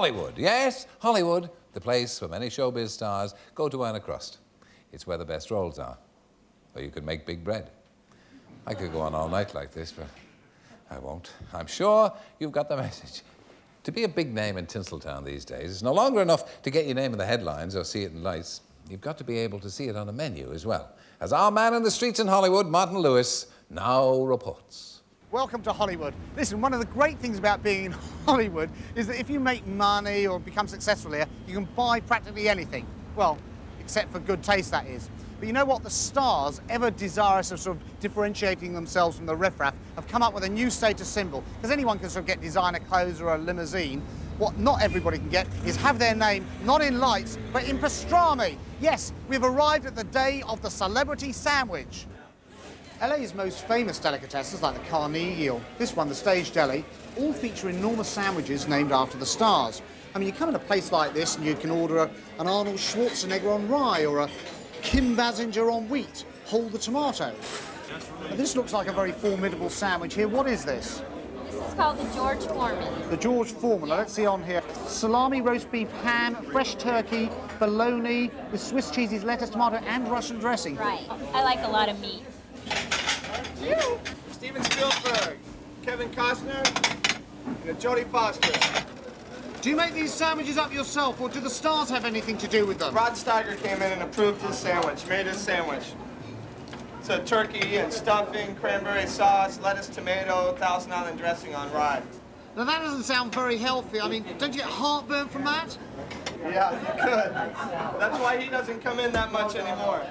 Hollywood. Yes, Hollywood, the place where many showbiz stars go to earn a crust. It's where the best roles are, where you can make big bread. I could go on all night like this, but I won't. I'm sure you've got the message. To be a big name in Tinseltown these days, it's no longer enough to get your name in the headlines or see it in lights. You've got to be able to see it on a menu as well. As our man in the streets in Hollywood, Martin Lewis, now reports. Welcome to Hollywood. Listen, one of the great things about being in Hollywood is that if you make money or become successful here, you can buy practically anything. Well, except for good taste, that is. But you know what? The stars, ever desirous of sort of differentiating themselves from the riffraff, have come up with a new status symbol. Because anyone can sort of get designer clothes or a limousine. What not everybody can get is have their name not in lights, but in pastrami. Yes, we've arrived at the day of the celebrity sandwich. LA's most famous delicatessens, like the Carnegie or this one, the Stage Deli, all feature enormous sandwiches named after the stars. I mean, you come in a place like this and you can order an Arnold Schwarzenegger on rye or a Kim Basinger on wheat. Hold the tomato. Now, this looks like a very formidable sandwich here. What is this? This is called the George Foreman. The George Foreman. Now, let's see on here. Salami, roast beef, ham, fresh turkey, bologna with Swiss cheeses, lettuce, tomato, and Russian dressing. Right. I like a lot of meat. Steven Spielberg, Kevin Costner, and Jodie Foster. Do you make these sandwiches up yourself, or do the stars have anything to do with them? Rod Steiger came in and approved his sandwich, made his sandwich. It's a turkey and stuffing, cranberry sauce, lettuce, tomato, Thousand Island dressing on rye. Now that doesn't sound very healthy. I mean, don't you get heartburn from that? Yeah, you could. That's why he doesn't come in that much anymore.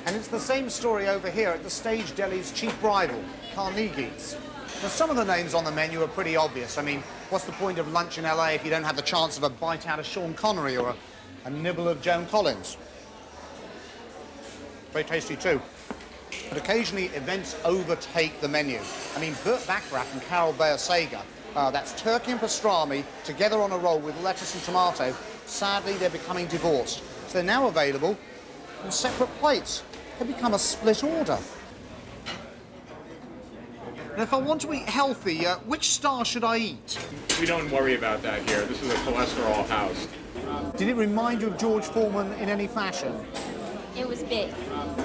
And it's the same story over here at the Stage Deli's cheap rival, Carnegie's. Now, some of the names on the menu are pretty obvious. I mean, what's the point of lunch in LA if you don't have the chance of a bite out of Sean Connery or a nibble of Joan Collins? Very tasty too. But occasionally events overtake the menu. I mean, Burt Bacharach and Carol Bayer Sager, that's turkey and pastrami together on a roll with lettuce and tomato. Sadly, they're becoming divorced. So they're now available on separate plates. They become a split order. And if I want to eat healthy, which star should I eat? We don't worry about that here. This is a cholesterol house. Did it remind you of George Foreman in any fashion? It was big.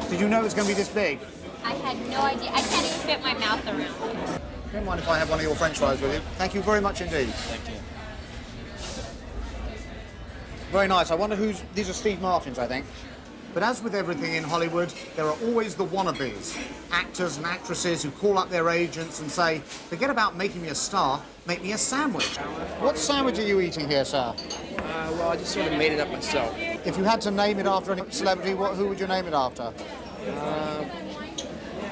Did you know it was going to be this big? I had no idea. I can't even fit my mouth around it. Don't mind if I have one of your French fries with you. Thank you very much indeed. Thank you. Very nice. I wonder who's... These are Steve Martin's, I think. But as with everything in Hollywood, there are always the wannabes. Actors and actresses who call up their agents and say, forget about making me a star, make me a sandwich. What sandwich are you eating here, sir? Well, I just sort of made it up myself. If you had to name it after any celebrity, who would you name it after?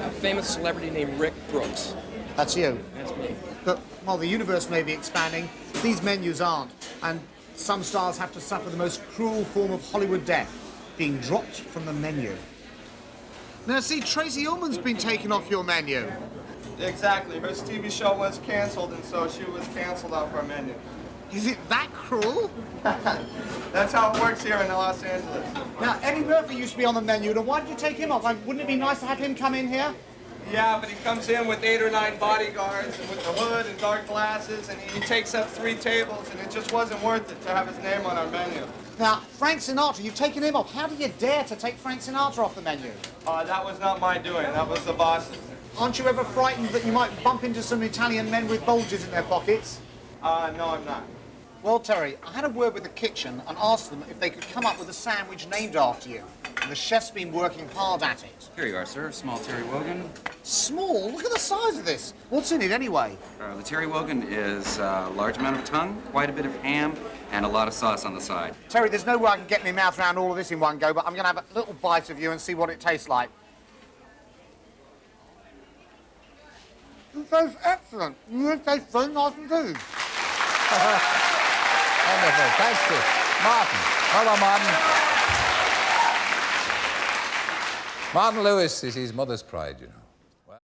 A famous celebrity named Rick Brooks. That's you. That's me. But while the universe may be expanding, these menus aren't. And some stars have to suffer the most cruel form of Hollywood death, being dropped from the menu. Now, see, Tracy Ullman's been taken off your menu. Exactly. Her TV show was canceled, and so she was canceled off our menu. Is it that cruel? That's how it works here in Los Angeles. Now, Eddie Murphy used to be on the menu. Now, why did you take him off? Like, wouldn't it be nice to have him come in here? Yeah, but he comes in with 8 or 9 bodyguards and with the hood and dark glasses, and he takes up 3 tables, and it just wasn't worth it to have his name on our menu. Now, Frank Sinatra, you've taken him off. How do you dare to take Frank Sinatra off the menu? That was not my doing. That was the boss's. Aren't you ever frightened that you might bump into some Italian men with bulges in their pockets? No, I'm not. Well, Terry, I had a word with the kitchen and asked them if they could come up with a sandwich named after you. And the chef's been working hard at it. Here you are, sir. Small Terry Wogan. Small? Look at the size of this. What's in it, anyway? The Terry Wogan is a large amount of tongue, quite a bit of ham, and a lot of sauce on the side. Terry, there's no way I can get my mouth around all of this in one go, but I'm going to have a little bite of you and see what it tastes like. It tastes excellent. It tastes very nice indeed. Wonderful. Thanks to Martin. Hello, Martin. Martin Lewis is his mother's pride, you know.